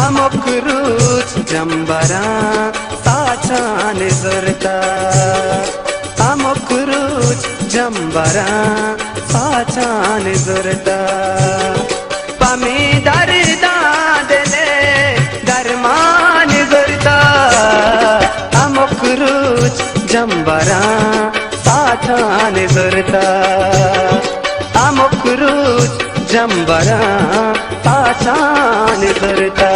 Amokruch jambara sachan zurta Amokruch jambara sachan zurta Pami darda dele darman zurta Amokruch jambara sachan zurta Amokruch jambara sachan zurta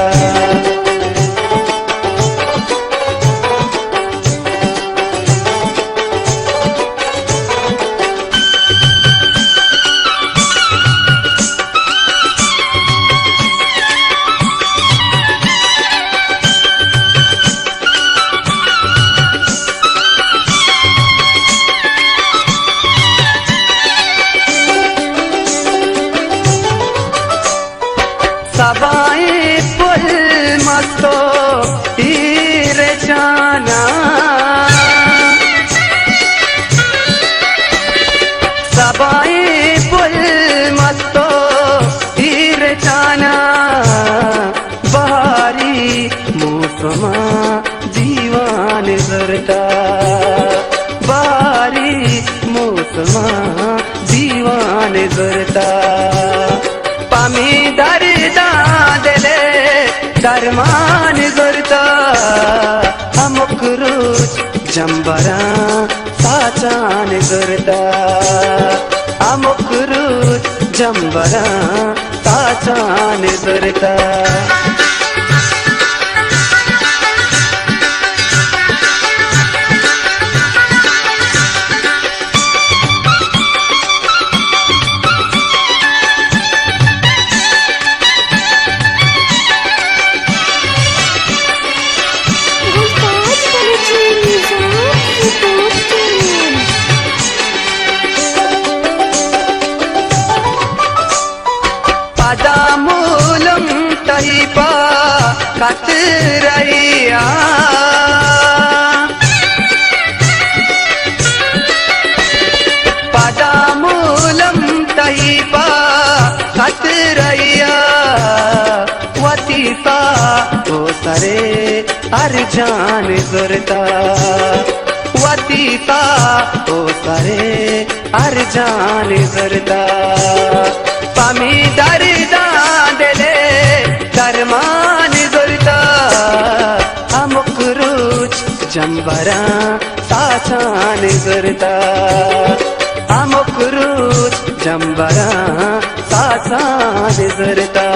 सबाए पुल मस्तो तीर जाना सबाए पुल मस्तो तीर जाना बहारी मौसमा जीवान जरता बहारी मौसमा जीवान जरता पामी दर्दा दले दरमान गुरता अमुकरुच जंबरा Sachan गुरता अमुकरुच जंबरा Sachan गुरता Padamulam taipa katraya Padamulam taipa katraya Watisa o sare arjan zurta Watisa o sare arjan zurta Pami darda dele darman zurta Amokruch jambara sachan zurta Amokruch jambara sachan zurta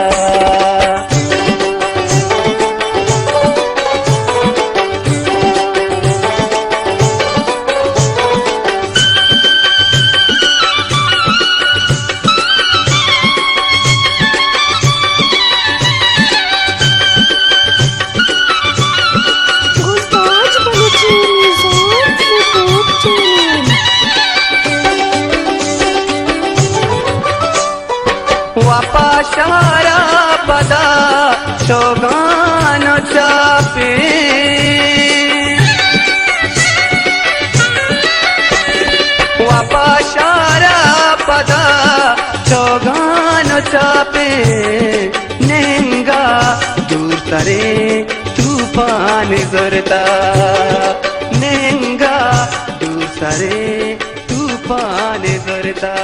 Wapashara pada shogano chape Wapashara pada shogano chape Nenga dur tare tufan zurta Nenga dur tare tufan zurta